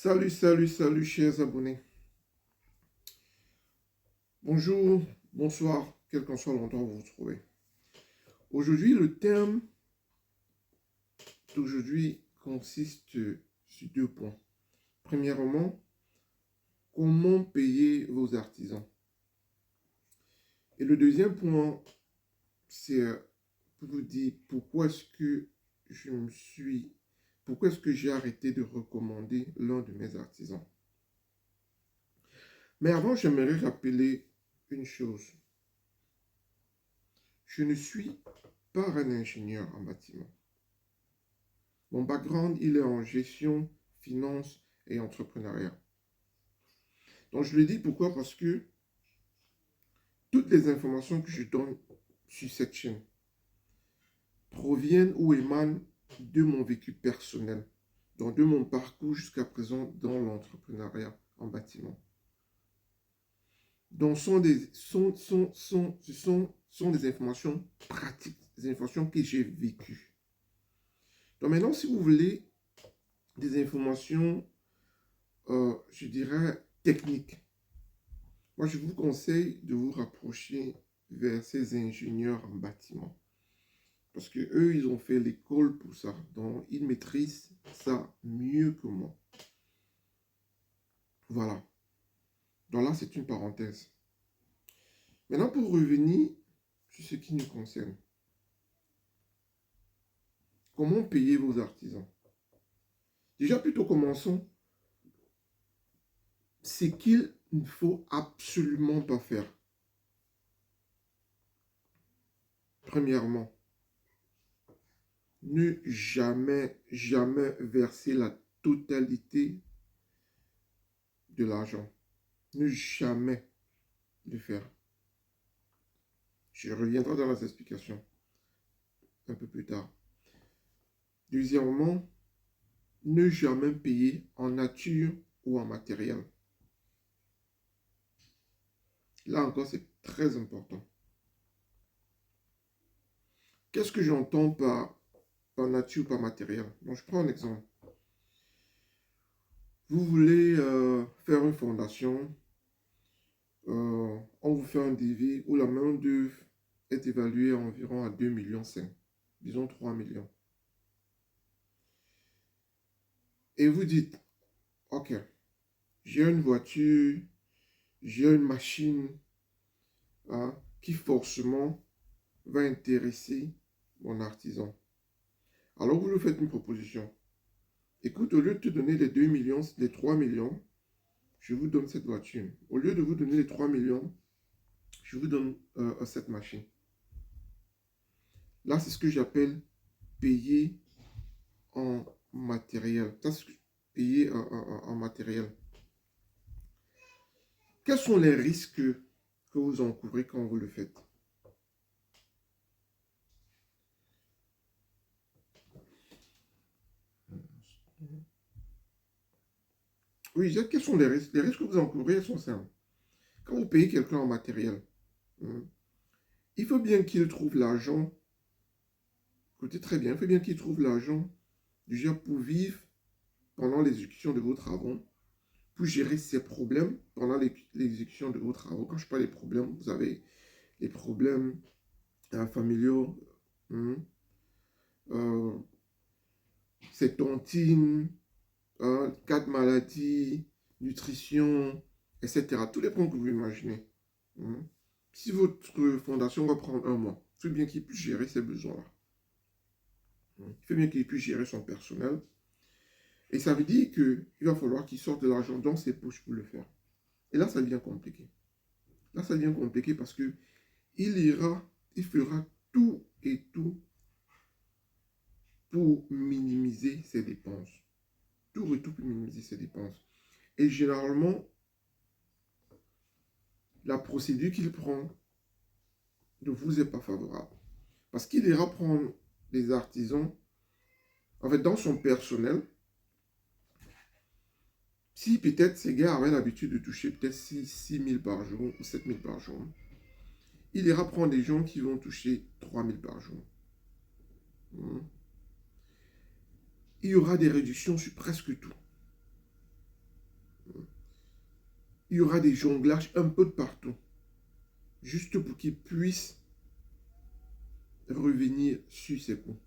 Salut, chers abonnés. Bonjour, bonsoir, quel qu'en soit l'endroit où vous vous trouvez. Aujourd'hui, le thème d'aujourd'hui consiste sur deux points. Premièrement, comment payer vos artisans. Et le deuxième point, c'est pour vous dire pourquoi est-ce que j'ai arrêté de recommander l'un de mes artisans. Mais avant, j'aimerais rappeler une chose. Je ne suis pas un ingénieur en bâtiment. Mon background, il est en gestion, finance et entrepreneuriat. Donc, je le dis pourquoi? Parce que toutes les informations que je donne sur cette chaîne proviennent ou émanent de mon vécu personnel, donc de mon parcours jusqu'à présent dans l'entrepreneuriat en bâtiment. Donc, ce sont des informations pratiques, des informations que j'ai vécues. Donc maintenant, si vous voulez des informations, je dirais, techniques, moi, je vous conseille de vous rapprocher vers ces ingénieurs en bâtiment. Parce que eux, ils ont fait l'école pour ça. Donc, ils maîtrisent ça mieux que moi. Voilà. Donc là, c'est une parenthèse. Maintenant, pour revenir sur ce qui nous concerne. Comment payer vos artisans? Déjà, plutôt commençons. Ce qu'il ne faut absolument pas faire. Premièrement, ne jamais verser la totalité de l'argent. Ne jamais le faire. Je reviendrai dans les explications un peu plus tard. Deuxièmement, ne jamais payer en nature ou en matériel. Là encore, c'est très important. Qu'est-ce que j'entends par nature ou par matériel? Donc, je prends un exemple. Vous voulez faire une fondation, on vous fait un devis où la main d'œuvre est évaluée environ à 2,5 millions, disons 3 millions. Et vous dites, ok, j'ai une voiture, j'ai une machine qui forcément va intéresser mon artisan. Alors vous lui faites une proposition. Écoute, au lieu de te donner les 2 millions, les 3 millions, je vous donne cette voiture. Au lieu de vous donner les 3 millions, je vous donne cette machine. Là, c'est ce que j'appelle payer en matériel. Ça, c'est payer en matériel. Quels sont les risques que vous encourez quand vous le faites? Oui, quels sont les risques? Les risques que vous encourez sont simples. Quand vous payez quelqu'un en matériel, il faut bien qu'il trouve l'argent. Écoutez très bien, il faut bien qu'il trouve l'argent déjà pour vivre pendant l'exécution de vos travaux, pour gérer ses problèmes pendant l'exécution de vos travaux. Quand je parle des problèmes, vous avez les problèmes familiaux, ces tontines, cas de maladie, nutrition, etc. Tous les points que vous imaginez. Si votre fondation va prendre un mois, il faut bien qu'il puisse gérer ses besoins-là. Il faut bien qu'il puisse gérer son personnel. Et ça veut dire qu'il va falloir qu'il sorte de l'argent dans ses poches pour le faire. Et là, ça devient compliqué. Là, ça devient compliqué parce que il fera tout et tout pour minimiser ses dépenses. Tout et tout pour minimiser ses dépenses. Et généralement, la procédure qu'il prend ne vous est pas favorable. Parce qu'il ira prendre des artisans, en fait, dans son personnel. Si peut-être ces gars avaient l'habitude de toucher peut-être 6 000 par jour ou 7 000 par jour, il ira prendre des gens qui vont toucher 3 000 par jour. Il y aura des réductions sur presque tout. il y aura des jonglages un peu de partout, juste pour qu'ils puissent revenir sur ses coups.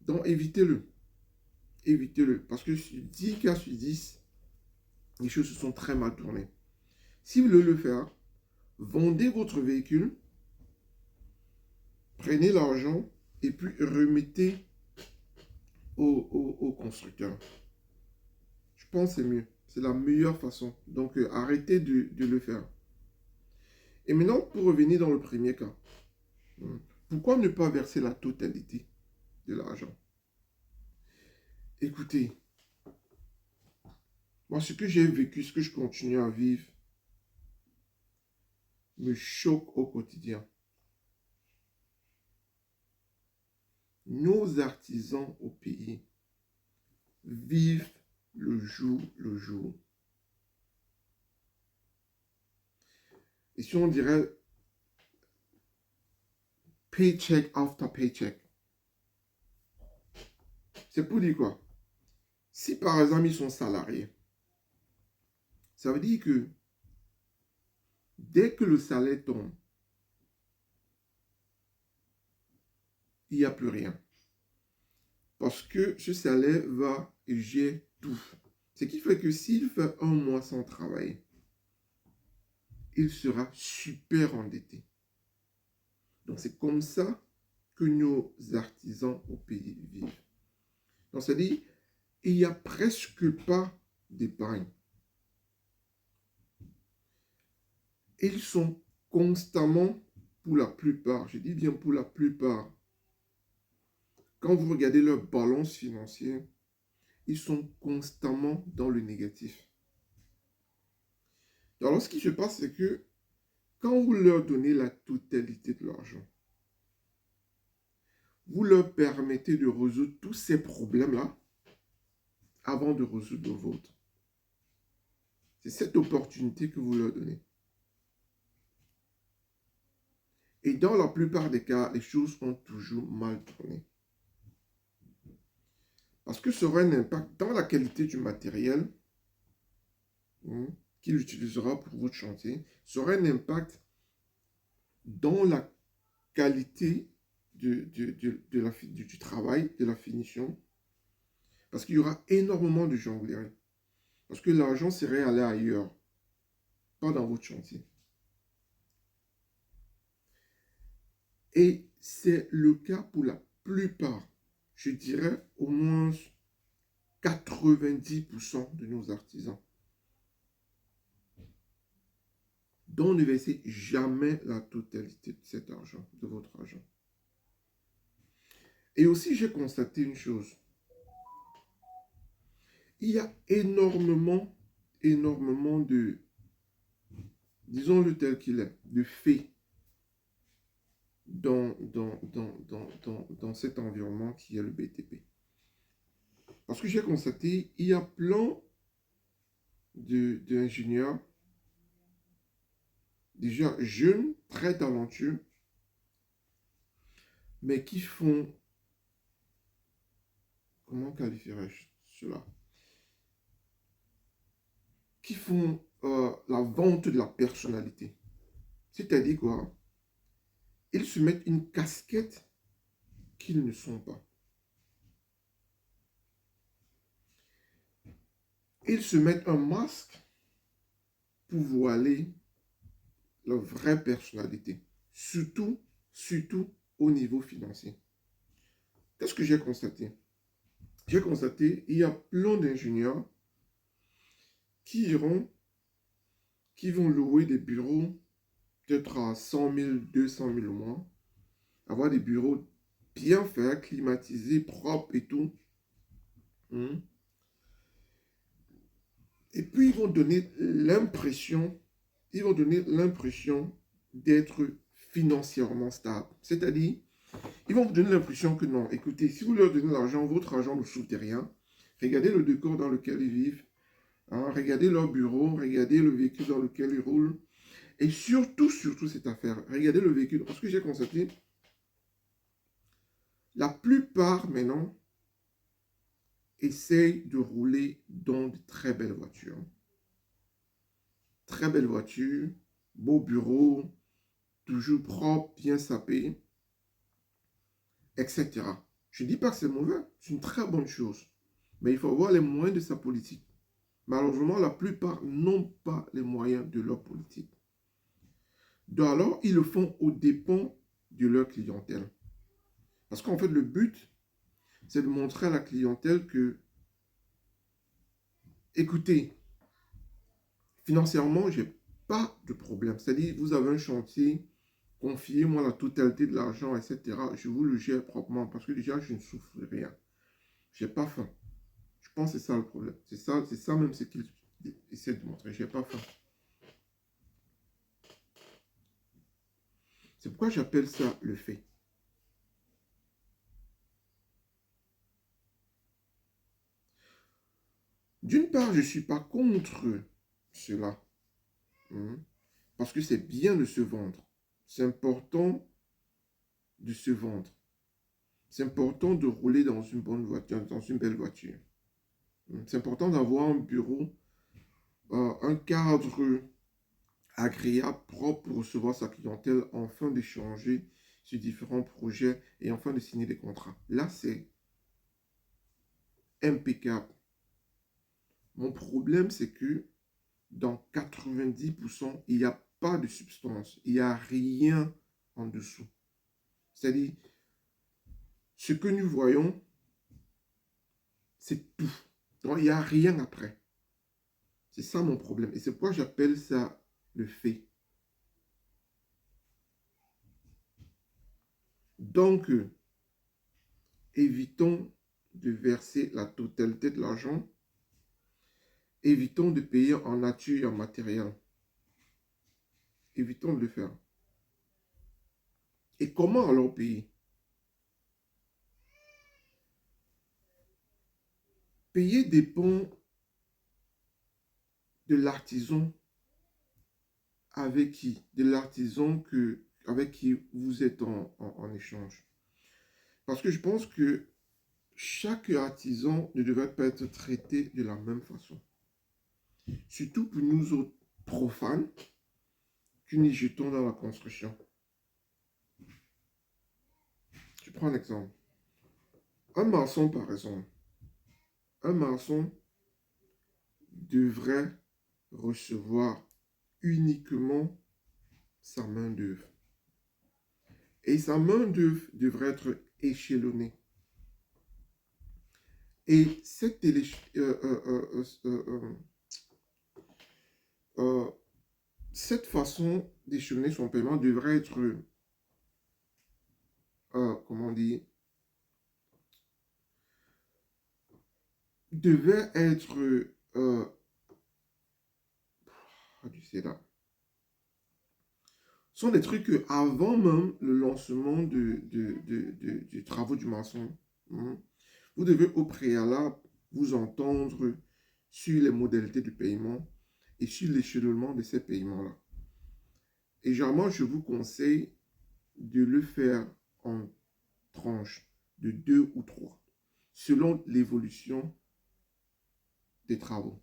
Donc, évitez-le. Évitez-le. Parce que sur 10 cas sur 10, les choses se sont très mal tournées. Si vous voulez le faire, vendez votre véhicule, prenez l'argent et puis remettez au constructeur. Je pense que c'est mieux. C'est la meilleure façon. Donc, arrêtez de le faire. Et maintenant, pour revenir dans le premier cas, pourquoi ne pas verser la totalité de l'argent? Écoutez, moi, ce que j'ai vécu, ce que je continue à vivre, me choque au quotidien. Nos artisans au pays vivent le jour le jour. Et si on dirait paycheck after paycheck, c'est pour dire quoi? Si par exemple ils sont salariés, ça veut dire que dès que le salaire tombe, il n'y a plus rien. Parce que ce salaire va gérer tout. Ce qui fait que s'il fait un mois sans travailler, il sera super endetté. Donc c'est comme ça que nos artisans au pays vivent. Donc c'est-à-dire, il n'y a presque pas d'épargne. Ils sont constamment, pour la plupart, je dis bien pour la plupart, quand vous regardez leur balance financière, ils sont constamment dans le négatif. Alors, ce qui se passe, c'est que quand vous leur donnez la totalité de l'argent, vous leur permettez de résoudre tous ces problèmes-là avant de résoudre le vôtre. C'est cette opportunité que vous leur donnez. Et dans la plupart des cas, les choses ont toujours mal tourné. Parce que ça aura un impact dans la qualité du matériel qu'il utilisera pour votre chantier. Ça aura un impact dans la qualité du travail, de la finition. Parce qu'il y aura énormément de jonglerie. Parce que l'argent serait allé ailleurs, pas dans votre chantier. Et c'est le cas pour la plupart, je dirais au moins 90% de nos artisans. Donc, ne versez jamais la totalité de cet argent, de votre argent. Et aussi, j'ai constaté une chose. Il y a énormément de, disons-le tel qu'il est, de faits dans cet environnement qui est le BTP. Parce que j'ai constaté, il y a plein d'ingénieurs, déjà jeunes, très talentueux, mais qui font, comment qualifierais-je cela? Qui font la vente de la personnalité. C'est-à-dire quoi? Ils se mettent une casquette qu'ils ne sont pas. Ils se mettent un masque pour voiler leur vraie personnalité. Surtout au niveau financier. Qu'est-ce que j'ai constaté? J'ai constaté qu'il y a plein d'ingénieurs qui vont louer des bureaux peut-être à 100 000, 200 000 au mois, avoir des bureaux bien faits, climatisés, propres et tout. Et puis, ils vont donner l'impression d'être financièrement stable. C'est-à-dire, ils vont vous donner l'impression que non, écoutez, si vous leur donnez l'argent, votre argent ne souffre rien. Regardez le décor dans lequel ils vivent. Regardez leur bureau, regardez le véhicule dans lequel ils roulent. Et surtout cette affaire, regardez le véhicule. Parce que j'ai constaté, la plupart maintenant essayent de rouler dans de très belles voitures. très belle voiture, beau bureau, toujours propre, bien sapé, etc. Je ne dis pas que c'est mauvais, c'est une très bonne chose. Mais il faut avoir les moyens de sa politique. Malheureusement, la plupart n'ont pas les moyens de leur politique. Donc alors, ils le font aux dépens de leur clientèle. Parce qu'en fait, le but, c'est de montrer à la clientèle que, écoutez, financièrement, je n'ai pas de problème. C'est-à-dire, vous avez un chantier, confiez-moi la totalité de l'argent, etc. Je vous le gère proprement parce que déjà, je ne souffre de rien. Je n'ai pas faim. Je pense que c'est ça le problème. C'est ça même ce qu'ils essaient de montrer. Je n'ai pas faim. C'est pourquoi j'appelle ça le fait. D'une part, je ne suis pas contre cela. Parce que c'est bien de se vendre. C'est important de se vendre. C'est important de rouler dans une bonne voiture, dans une belle voiture. C'est important d'avoir un bureau, un cadre agréable, propre pour recevoir sa clientèle, enfin d'échanger sur différents projets et enfin de signer des contrats. Là, c'est impeccable. Mon problème, c'est que dans 90%, il n'y a pas de substance. Il n'y a rien en dessous. C'est-à-dire, ce que nous voyons, c'est tout. Donc, il n'y a rien après. C'est ça mon problème. Et c'est pourquoi j'appelle ça le fait. Donc, évitons de verser la totalité de l'argent. Évitons de payer en nature et en matériel. Évitons de le faire. Et comment alors payer? Payer dépend de l'artisan avec qui? De l'artisan avec qui vous êtes en échange. Parce que je pense que chaque artisan ne devrait pas être traité de la même façon. Surtout pour nous autres profanes qui nous jetons dans la construction. Je prends un exemple. Un maçon, par exemple. Un maçon devrait recevoir uniquement sa main-d'œuvre. Et sa main-d'œuvre devrait être échelonnée. Et cette cette façon d'échelonner son paiement devrait être, comment dire, devait être, tu sais là, sont des trucs que avant même le lancement du travaux du maçon, vous devez au préalable vous entendre sur les modalités du paiement et sur l'échelonnement de ces paiements-là. Et généralement, je vous conseille de le faire en tranches de 2 ou 3, selon l'évolution des travaux.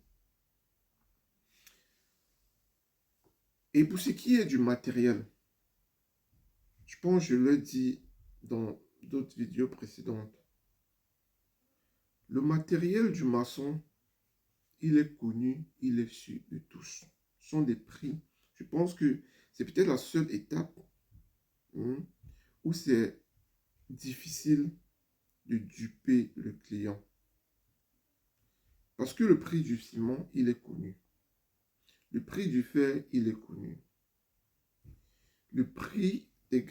Et pour ce qui est du matériel, je pense que je l'ai dit dans d'autres vidéos précédentes, le matériel du maçon, il est connu, il est su de tous. Ce sont des prix. Je pense que c'est peut-être la seule étape où c'est difficile de duper le client. Parce que le prix du ciment, il est connu. Le prix du fer, il est connu. Le prix des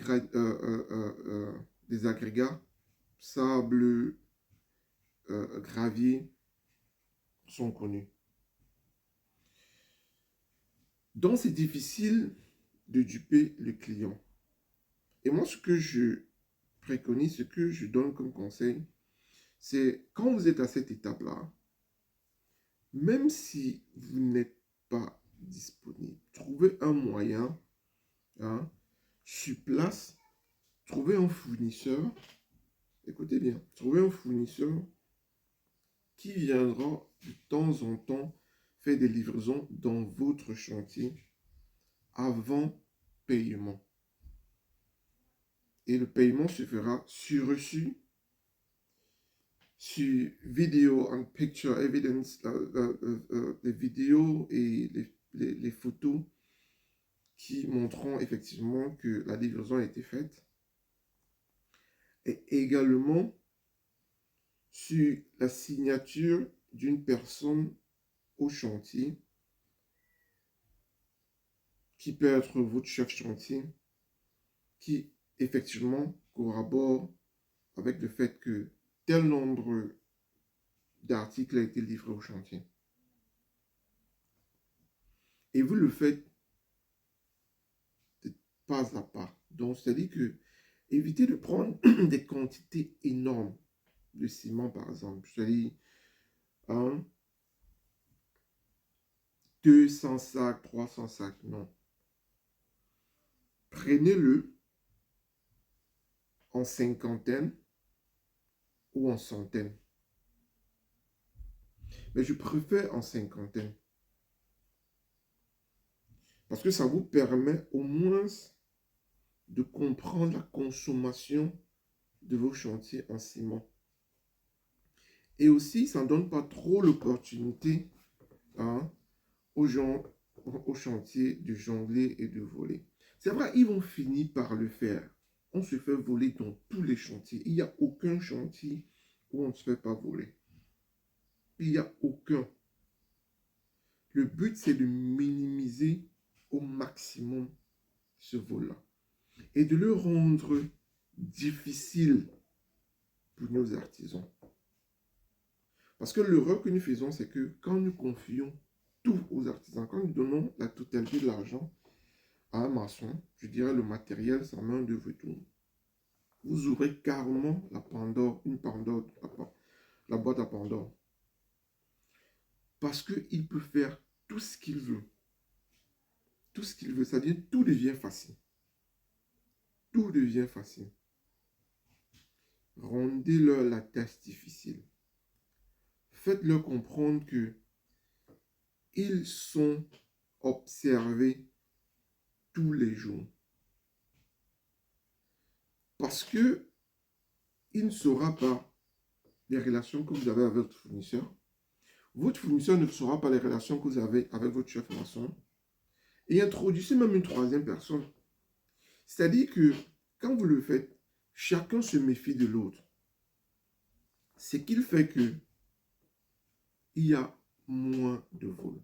agrégats, sable, gravier, sont connus. Donc, c'est difficile de duper le client. Et moi, ce que je préconise, ce que je donne comme conseil, c'est quand vous êtes à cette étape-là, même si vous n'êtes pas disponible, trouvez un moyen, sur place, trouvez un fournisseur, écoutez bien, trouvez un fournisseur qui viendra de temps en temps faire des livraisons dans votre chantier avant paiement. Et le paiement se fera sur reçu, sur vidéo and picture evidence, les vidéos et les photos qui montreront effectivement que la livraison a été faite. Et également sur la signature d'une personne au chantier, qui peut être votre chef chantier, qui effectivement corrobore avec le fait que tel nombre d'articles a été livré au chantier. Et vous le faites de pas à pas. Donc, c'est-à-dire que évitez de prendre des quantités énormes de ciment, par exemple. C'est-à-dire 200 sacs, 300 sacs, non. Prenez-le en cinquantaine ou en centaine. Mais je préfère en cinquantaine. Parce que ça vous permet au moins de comprendre la consommation de vos chantiers en ciment. Et aussi, ça ne donne pas trop l'opportunité aux gens au chantier de jongler et de voler. C'est vrai, ils vont finir par le faire. On se fait voler dans tous les chantiers. Il n'y a aucun chantier où on ne se fait pas voler. Il n'y a aucun. Le but, c'est de minimiser au maximum ce vol-là et de le rendre difficile pour nos artisans. Parce que l'erreur que nous faisons, c'est que quand nous confions tout aux artisans, quand nous donnons la totalité de l'argent à un maçon, je dirais le matériel, sa main de tout, vous aurez carrément la Pandore, la boîte à Pandore. Parce qu'il peut faire tout ce qu'il veut. Tout ce qu'il veut, c'est-à-dire tout devient facile. Tout devient facile. Rendez-leur la tâche difficile. Faites-leur comprendre que ils sont observés tous les jours. Parce que il ne saura pas les relations que vous avez avec votre fournisseur. Votre fournisseur ne saura pas les relations que vous avez avec votre chef maçon. Et introduisez même une troisième personne. C'est-à-dire que quand vous le faites, chacun se méfie de l'autre. Ce qu'il fait que il y a moins de vol.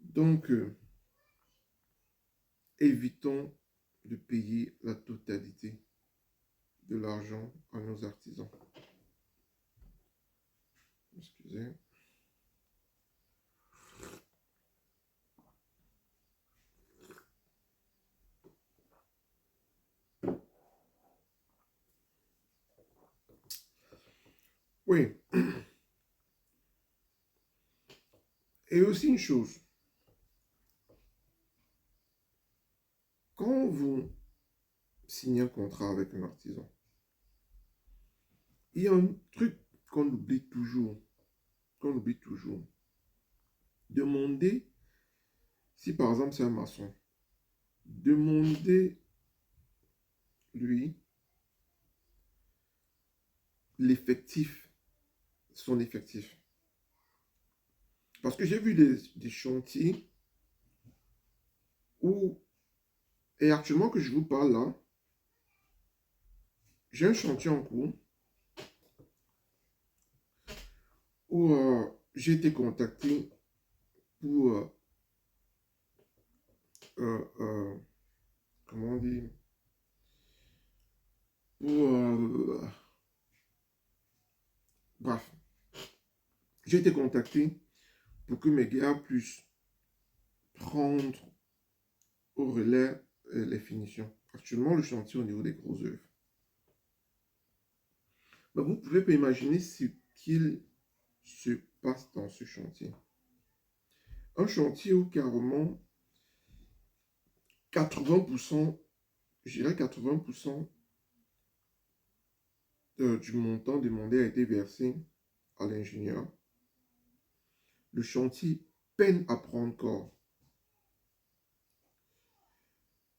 Donc, évitons de payer la totalité de l'argent à nos artisans. Excusez. Oui. Et aussi une chose. Quand vous signez un contrat avec un artisan, il y a un truc qu'on oublie toujours. Demandez, si par exemple c'est un maçon, demandez lui l'effectif, son effectif. Parce que j'ai vu des chantiers où, et actuellement que je vous parle là, j'ai un chantier en cours où j'ai été contacté pour, comment on dit, pour, bref, j'ai été contacté pour que mes gars puissent prendre au relais les finitions. Actuellement, le chantier au niveau des gros œuvres. Mais vous pouvez pas imaginer ce qu'il se passe dans ce chantier. Un chantier où carrément 80%, je dirais 80% du montant demandé a été versé à l'ingénieur, le chantier peine à prendre corps.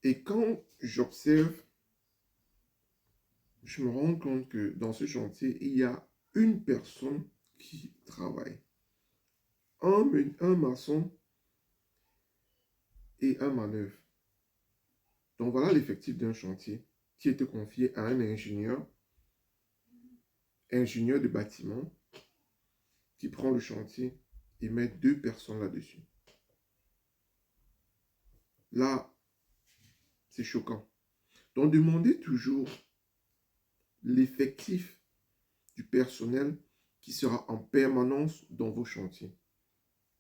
Et quand j'observe, je me rends compte que dans ce chantier, il y a une personne qui travaille. Un maçon et un manœuvre. Donc voilà l'effectif d'un chantier qui était confié à un ingénieur de bâtiment, qui prend le chantier et met 2 personnes là-dessus. Là, c'est choquant. Donc demandez toujours l'effectif du personnel qui sera en permanence dans vos chantiers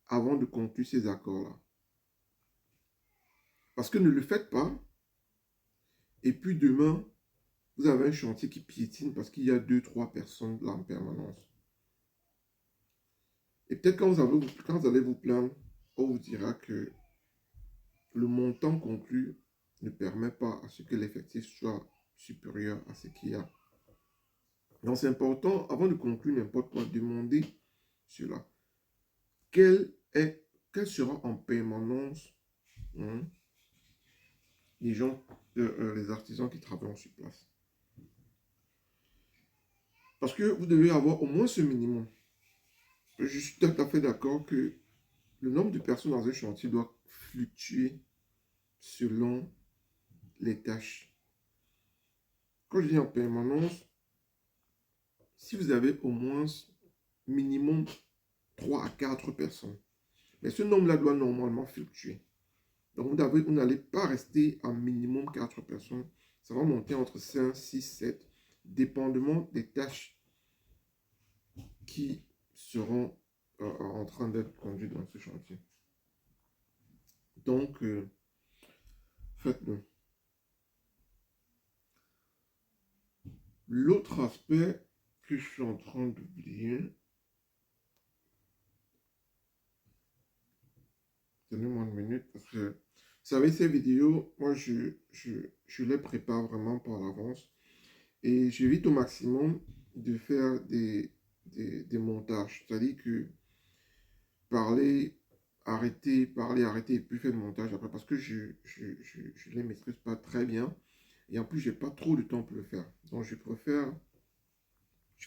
avant de conclure ces accords-là. Parce que ne le faites pas, et puis demain, vous avez un chantier qui piétine parce qu'il y a 2-3 personnes là en permanence. Et peut-être quand vous allez vous plaindre, on vous dira que le montant conclu ne permet pas à ce que l'effectif soit supérieur à ce qu'il y a. Donc c'est important, avant de conclure n'importe quoi, demander cela. Quel sera en permanence les gens, les artisans qui travaillent sur place. Parce que vous devez avoir au moins ce minimum. Je suis tout à fait d'accord que le nombre de personnes dans un chantier doit fluctuer selon les tâches. Quand je dis en permanence, si vous avez au moins minimum 3 à 4 personnes, mais ce nombre-là doit normalement fluctuer. Donc vous n'allez pas rester à minimum 4 personnes. Ça va monter entre 5, 6, 7, dépendamment des tâches qui seront en train d'être conduites dans ce chantier. Donc, faites-le. L'autre aspect que je suis en train d'oublier, donnez-moi une minute, parce que, vous savez, ces vidéos, moi, je les prépare vraiment par l'avance. Et j'évite au maximum de faire des montages. C'est-à-dire que parler, arrêter, et puis faire le montage après, parce que je les maîtrise pas très bien. Et en plus, j'ai pas trop de temps pour le faire. Donc, je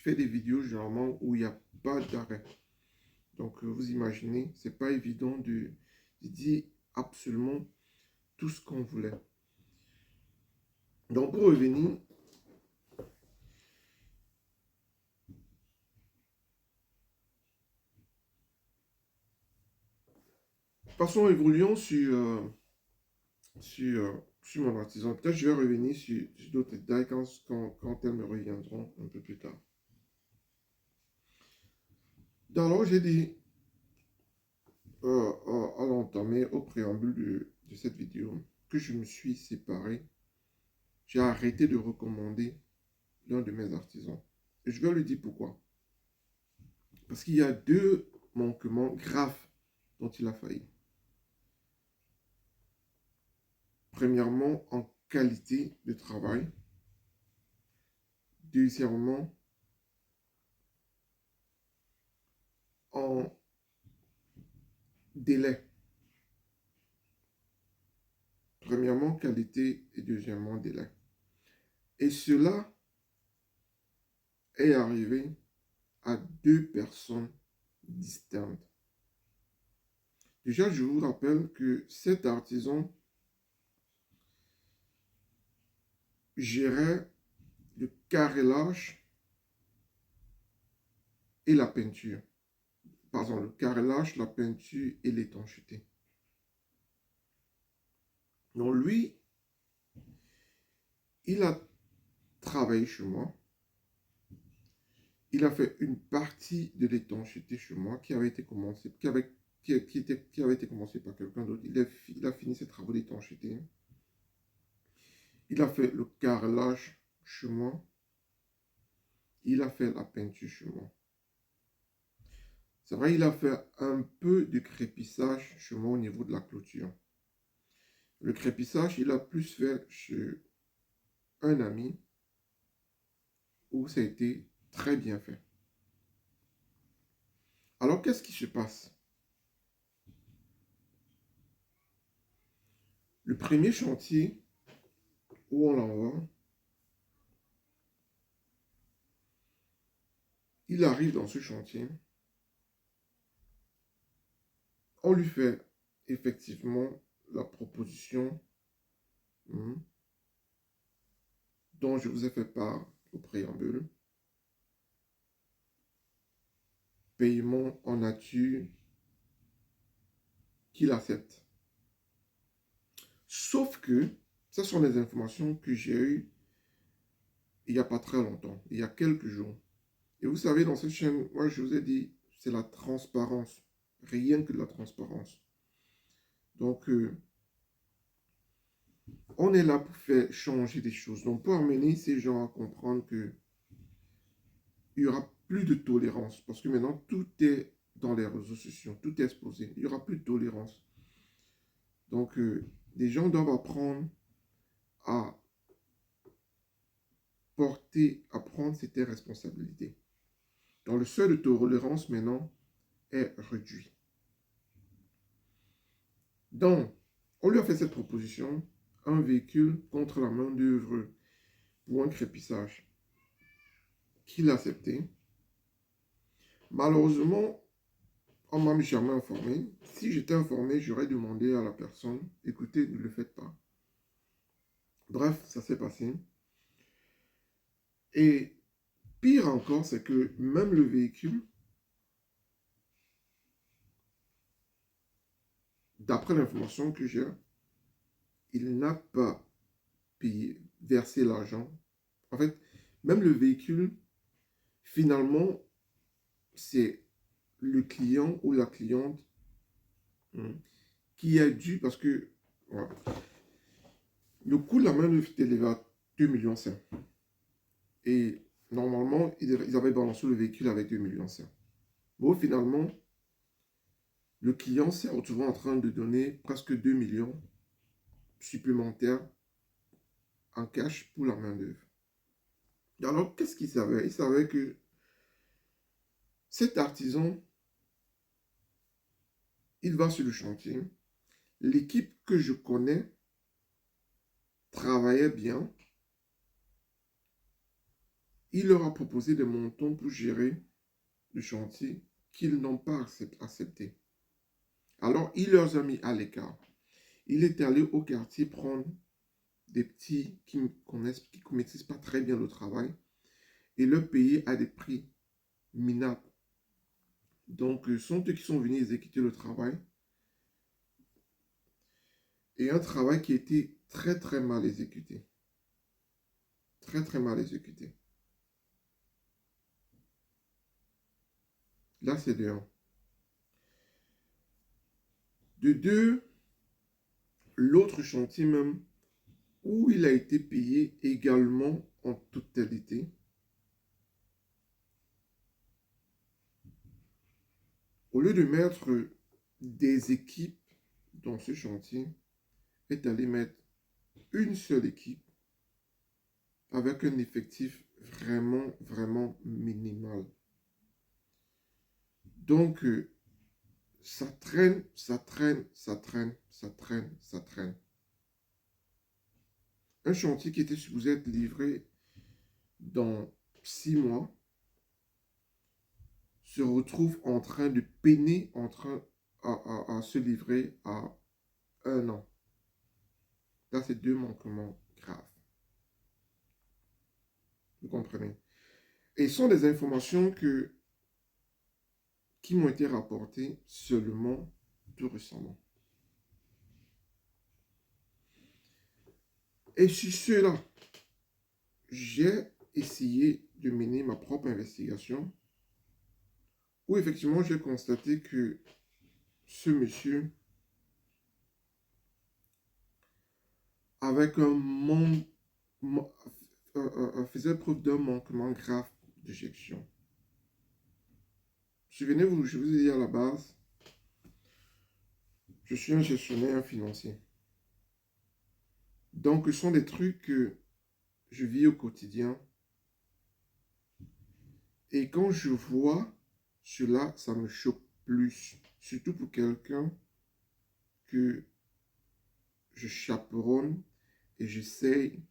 fais des vidéos généralement où il n'y a pas d'arrêt. Donc, vous imaginez, c'est pas évident de dire absolument tout ce qu'on voulait. Donc, pour revenir, passons, évoluons sur mon artisan. Peut-être je vais revenir sur d'autres détails quand elles me reviendront un peu plus tard. Alors, j'ai dit à l'entamer, au préambule de cette vidéo, que je me suis séparé. J'ai arrêté de recommander l'un de mes artisans. Et je vais lui dire pourquoi. Parce qu'il y a 2 manquements graves dont il a failli. Premièrement, en qualité de travail. Deuxièmement, en délai. Premièrement, qualité et deuxièmement, délai. Et cela est arrivé à 2 personnes distinctes. Déjà, je vous rappelle que cet artisan gérait le carrelage et la peinture. Pardon, le carrelage, la peinture et l'étanchéité. Donc lui, il a travaillé chez moi. Il a fait une partie de l'étanchéité chez moi qui avait été commencée, qui avait été commencée par quelqu'un d'autre. Il a fini ses travaux d'étanchéité. Il a fait le carrelage chez moi. Il a fait la peinture chez moi. C'est vrai, il a fait un peu de crépissage chez moi au niveau de la clôture. Le crépissage, il a plus fait chez un ami où ça a été très bien fait. Alors, qu'est-ce qui se passe? Le premier chantier où on l'envoie, il arrive dans ce chantier, on lui fait effectivement la proposition dont je vous ai fait part au préambule. Paiement en nature qu'il accepte. Sauf que, ce sont des informations que j'ai eues il n'y a pas très longtemps, il y a quelques jours. Et vous savez, dans cette chaîne, moi je vous ai dit, c'est la transparence. Rien que de la transparence. Donc, on est là pour faire changer des choses. Donc, pour amener ces gens à comprendre que il n'y aura plus de tolérance. Parce que maintenant, tout est dans les réseaux sociaux. Tout est exposé. Il n'y aura plus de tolérance. Donc, les gens doivent apprendre à à prendre ses responsabilités. Donc, le seuil de tolérance maintenant est réduit. Donc, on lui a fait cette proposition, un véhicule contre la main-d'œuvre pour un crépissage, qu'il a accepté. Malheureusement, on ne m'a jamais informé. Si j'étais informé, j'aurais demandé à la personne, écoutez, ne le faites pas. Bref, ça s'est passé. Et pire encore, c'est que même le véhicule, d'après l'information que j'ai, il n'a pas payé, versé l'argent. En fait, même le véhicule, finalement, c'est le client ou la cliente qui a dû, parce que voilà, le coût de la main-d'œuvre était élevé à 2,5 millions. Et normalement, ils avaient balancé le véhicule avec 2,5 millions. Bon, finalement, le client s'est retrouvé en train de donner presque 2 millions supplémentaires en cash pour la main-d'œuvre. Alors, qu'est-ce qu'il savait? Il savait que cet artisan, il va sur le chantier. L'équipe que je connais travaillait bien. Il leur a proposé des montants pour gérer le chantier qu'ils n'ont pas accepté. Alors, il leur a mis à l'écart. Il est allé au quartier prendre des petits qui ne maîtrisent pas très bien le travail et leur payer à des prix minables. Donc, ce sont eux qui sont venus exécuter le travail. Et un travail qui a été très très mal exécuté. Très très mal exécuté. Là, c'est de 1. De 2, l'autre chantier même, où il a été payé également en totalité. Au lieu de mettre des équipes dans ce chantier, est allé mettre une seule équipe avec un effectif vraiment, vraiment minimal. Donc, ça traîne, ça traîne, ça traîne, ça traîne, ça traîne. Un chantier qui était supposé être livré dans 6 mois se retrouve en train de peiner à se livrer à 1 an. Là, c'est 2 manquements graves. Vous comprenez? Et ce sont des informations qui m'ont été rapportées seulement tout récemment. Et sur cela, j'ai essayé de mener ma propre investigation où effectivement j'ai constaté que ce monsieur, avec faisait preuve d'un manquement grave de gestion. Souvenez-vous, je vous ai dit à la base, je suis un gestionnaire financier. Donc, ce sont des trucs que je vis au quotidien. Et quand je vois cela, ça me choque plus. Surtout pour quelqu'un que je chaperonne et j'essaye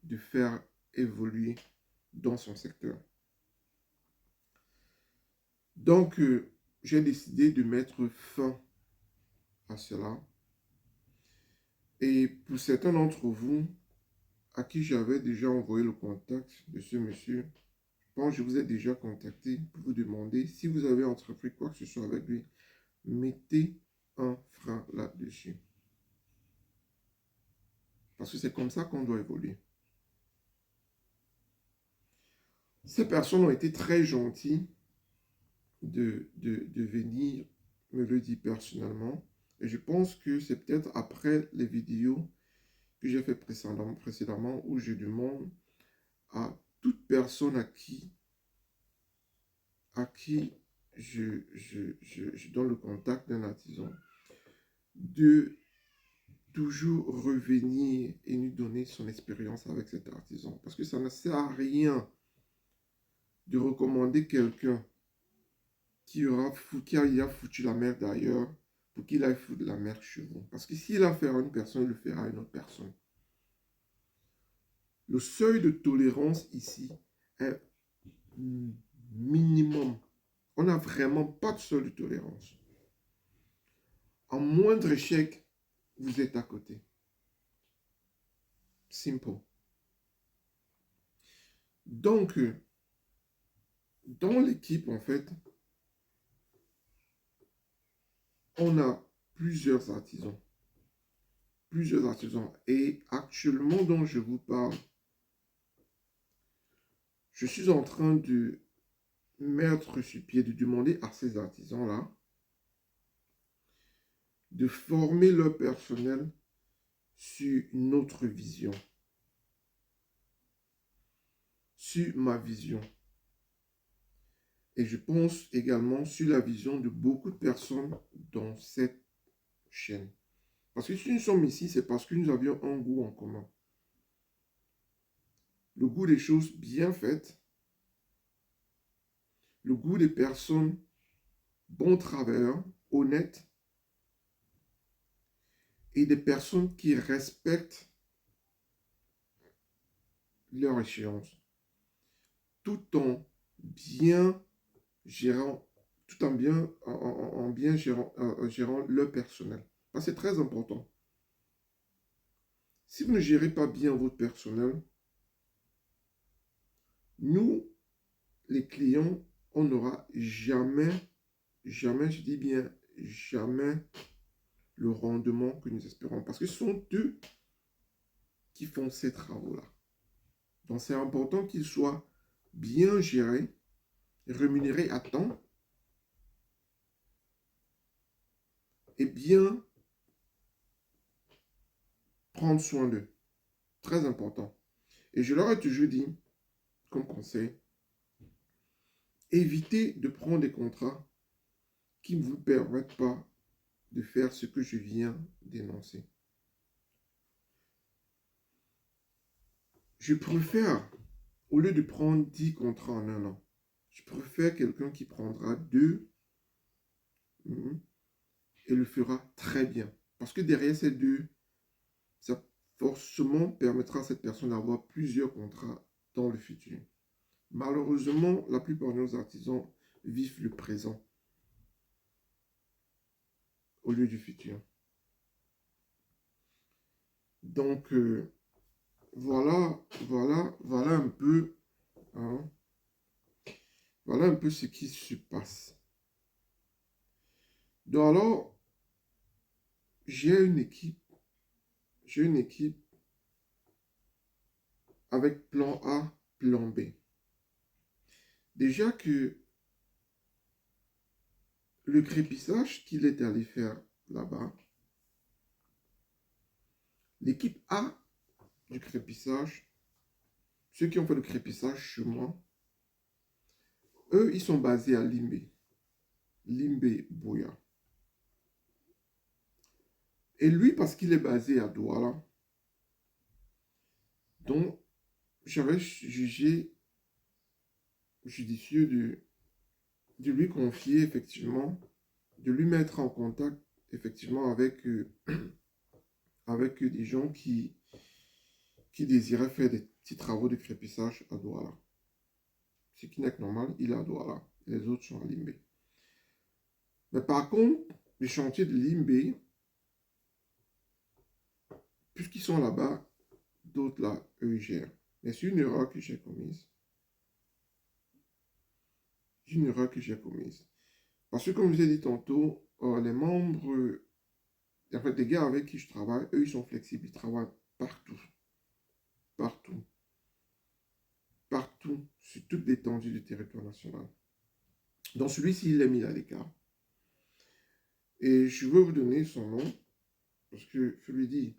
de faire évoluer dans son secteur. Donc, j'ai décidé de mettre fin à cela. Et pour certains d'entre vous à qui j'avais déjà envoyé le contact de ce monsieur, bon, je vous ai déjà contacté pour vous demander si vous avez entrepris quoi que ce soit avec lui, mettez un frein là-dessus. Parce que c'est comme ça qu'on doit évoluer. Ces personnes ont été très gentilles de venir me le dire personnellement. Et je pense que c'est peut-être après les vidéos que j'ai fait précédemment où je demande à toute personne à qui je donne le contact d'un artisan de toujours revenir et nous donner son expérience avec cet artisan. Parce que ça ne sert à rien de recommander quelqu'un qui a foutu la merde ailleurs pour qu'il aille foutre la merde chez vous. Parce que s'il a fait à une personne, il le fera à une autre personne. Le seuil de tolérance ici est minimum. On n'a vraiment pas de seuil de tolérance. En moindre échec, vous êtes à côté. Simple. Donc, dans l'équipe, en fait, on a plusieurs artisans. Plusieurs artisans. Et actuellement, dont je vous parle, je suis en train de mettre sur pied, de demander à ces artisans-là de former leur personnel sur une autre vision, sur ma vision. Et je pense également sur la vision de beaucoup de personnes dans cette chaîne. Parce que si nous sommes ici, c'est parce que nous avions un goût en commun. Le goût des choses bien faites, le goût des personnes bons travailleurs, honnêtes, et des personnes qui respectent leur échéance, tout en bien gérant, tout en bien gérant leur personnel. Parce que c'est très important. Si vous ne gérez pas bien votre personnel, nous, les clients, on n'aura jamais, je dis bien jamais, le rendement que nous espérons. Parce que ce sont eux qui font ces travaux-là. Donc c'est important qu'ils soient bien gérés, rémunérés à temps et bien prendre soin d'eux. Très important. Et je leur ai toujours dit, comme conseil, évitez de prendre des contrats qui ne vous permettent pas de faire ce que je viens d'énoncer. Je préfère, au lieu de prendre 10 contrats en un an, je préfère quelqu'un qui prendra 2 et le fera très bien. Parce que derrière ces 2, ça forcément permettra à cette personne d'avoir plusieurs contrats dans le futur. Malheureusement, la plupart de nos artisans vivent le présent au lieu du futur. Donc, voilà un peu, hein, voilà un peu ce qui se passe. Donc alors, j'ai une équipe avec plan A, plan B. Déjà que le crépissage qu'il est allé faire là-bas, l'équipe A du crépissage, ceux qui ont fait le crépissage chez moi, eux, ils sont basés à Limbe, Boya. Et lui, parce qu'il est basé à Douala, donc j'avais jugé judicieux de lui confier effectivement, de lui mettre en contact effectivement avec des gens qui désiraient faire des petits travaux de crépissage à Douala. Ce qui n'est que normal, il est à Douala. Les autres sont à Limbé. Mais par contre, les chantiers de Limbé, puisqu'ils sont là-bas, d'autres là, eux, ils gèrent. Mais c'est une erreur que j'ai commise. C'est une erreur que j'ai commise. Parce que comme je vous ai dit tantôt, les membres, en fait, les gars avec qui je travaille, eux, ils sont flexibles. Ils travaillent partout. Partout. Partout. Sur toute l'étendue du territoire national. Donc celui-ci, il est mis à l'écart. Et je veux vous donner son nom. Parce que je lui dis,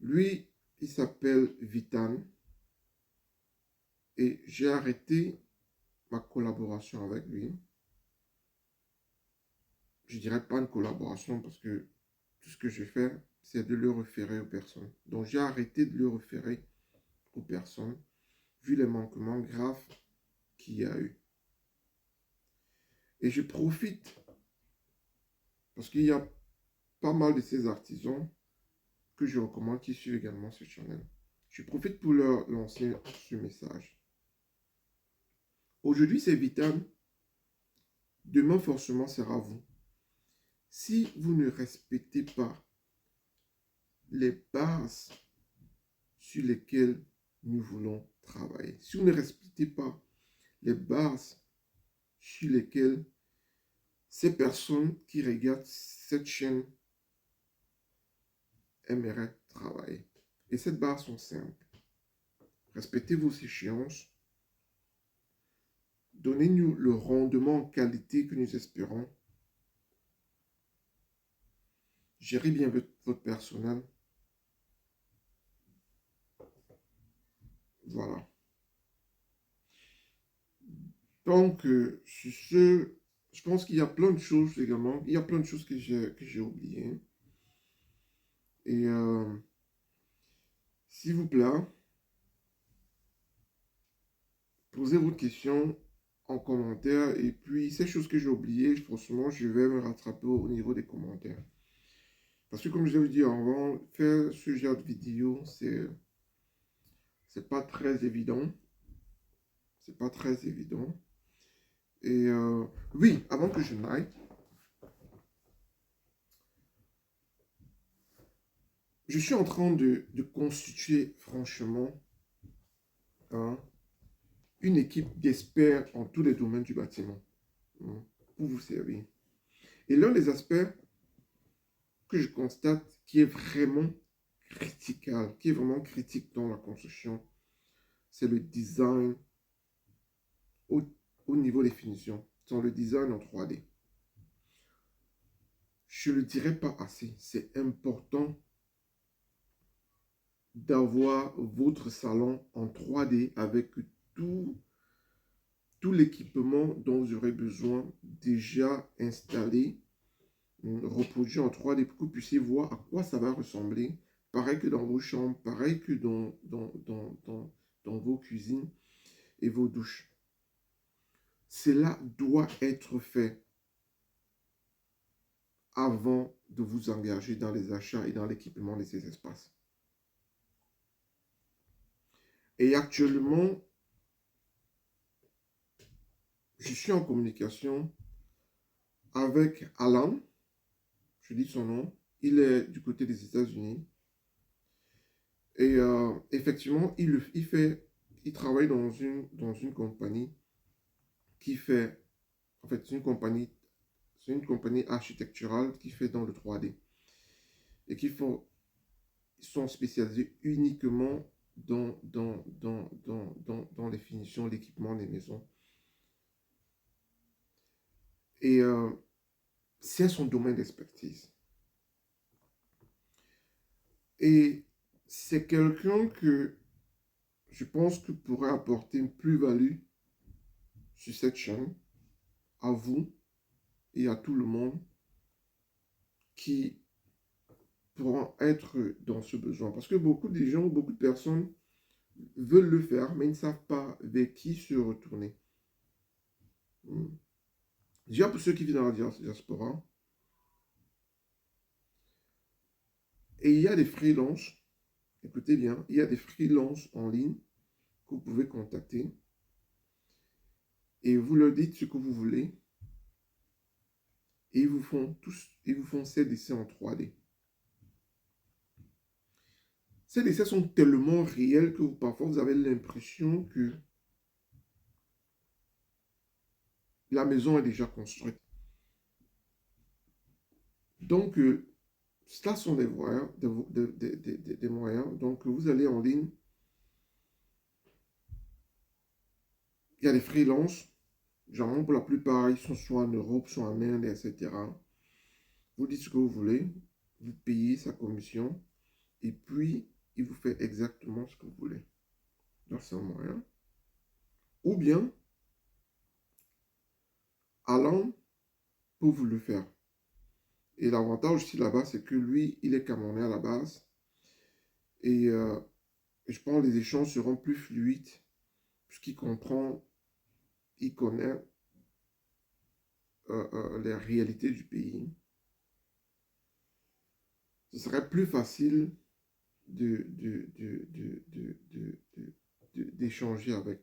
lui, il s'appelle Vitan. Et j'ai arrêté ma collaboration avec lui. Je dirais pas une collaboration parce que tout ce que je fais, c'est de le référer aux personnes. Donc j'ai arrêté de le référer aux personnes vu les manquements graves qu'il y a eu. Et je profite parce qu'il y a pas mal de ces artisans que je recommande qui suivent également ce channel. Je profite pour leur lancer ce message. Aujourd'hui, c'est Vital. Demain, forcément, sera vous. Si vous ne respectez pas les bases sur lesquelles nous voulons travailler, si vous ne respectez pas les bases sur lesquelles ces personnes qui regardent cette chaîne aimeraient travailler. Et ces bases sont simples. Respectez vos échéances. Donnez-nous le rendement en qualité que nous espérons. Gérez bien votre personnel. Voilà. Donc, sur ce, je pense qu'il y a plein de choses également. Il y a plein de choses que j'ai oubliées. Et s'il vous plaît, posez vos questions en commentaire. Et puis, ces choses que j'ai oubliées, forcément, je vais me rattraper au niveau des commentaires. Parce que comme je l'ai dit avant, faire ce genre de vidéo, c'est pas très évident. C'est pas très évident. Et oui, avant que je n'aille, je suis en train de constituer franchement une équipe d'experts en tous les domaines du bâtiment pour vous servir. Et l'un des aspects que je constate qui est vraiment critical, qui est vraiment critique dans la construction, c'est le design au niveau des finitions, c'est le design en 3D. Je ne le dirai pas assez, c'est important d'avoir votre salon en 3D avec tout l'équipement dont vous aurez besoin déjà installé, reproduit en 3D pour que vous puissiez voir à quoi ça va ressembler. Pareil que dans vos chambres, pareil que dans vos cuisines et vos douches. Cela doit être fait avant de vous engager dans les achats et dans l'équipement de ces espaces. Et actuellement, je suis en communication avec Alan, je dis son nom, il est du côté des États-Unis. Et effectivement, il travaille dans une compagnie qui fait, en fait, c'est une compagnie architecturale qui fait dans le 3D. Et ils sont spécialisés uniquement dans les finitions, l'équipement des maisons. Et c'est son domaine d'expertise. Et c'est quelqu'un que je pense que pourrait apporter une plus-value sur cette chaîne, à vous et à tout le monde qui pourront être dans ce besoin. Parce que beaucoup de gens, beaucoup de personnes veulent le faire, mais ils ne savent pas vers qui se retourner. Déjà, pour ceux qui vivent dans la diaspora, et il y a des freelances, écoutez bien, il y a des freelances en ligne que vous pouvez contacter et vous leur dites ce que vous voulez et ils vous font ces dessins en 3D. Ces dessins sont tellement réels que parfois vous avez l'impression que la maison est déjà construite. Donc, cela sont des moyens, des moyens. Donc, vous allez en ligne. Il y a des freelances. Genre, pour la plupart, ils sont soit en Europe, soit en Inde, etc. Vous dites ce que vous voulez. Vous payez sa commission. Et puis, il vous fait exactement ce que vous voulez. Donc, c'est un moyen. Ou bien, allant pour vous le faire. Et l'avantage aussi là-bas, c'est que lui, il est camerounais à la base. Et je pense que les échanges seront plus fluides, puisqu'il comprend, il connaît les réalités du pays. Ce serait plus facile d'échanger avec.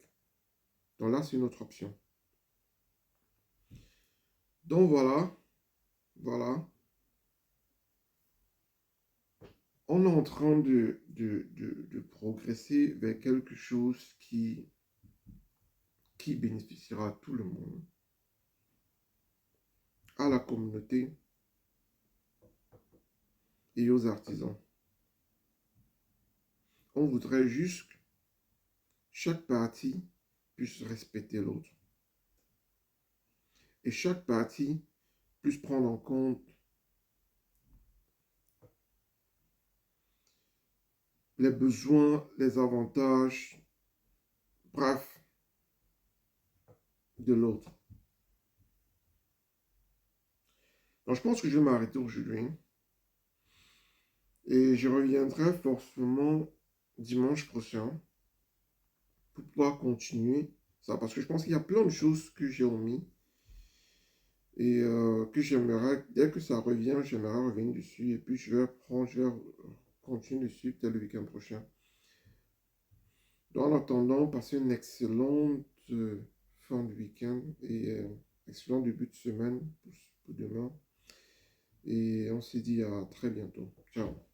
Donc là, c'est une autre option. Donc voilà, voilà. On est en train de progresser vers quelque chose qui bénéficiera à tout le monde, à la communauté et aux artisans. On voudrait juste que chaque partie puisse respecter l'autre. Et chaque partie puisse prendre en compte les besoins, les avantages, bref, de l'autre. Donc, je pense que je vais m'arrêter aujourd'hui. Et je reviendrai forcément dimanche prochain pour pouvoir continuer ça. Parce que je pense qu'il y a plein de choses que j'ai omis et que j'aimerais, dès que ça revient, j'aimerais revenir dessus. Et puis, je vais continuer dessus peut-être le week-end prochain. Donc, en attendant, passez une excellente fin de week-end et excellent début de semaine pour demain. Et on se dit à très bientôt. Ciao.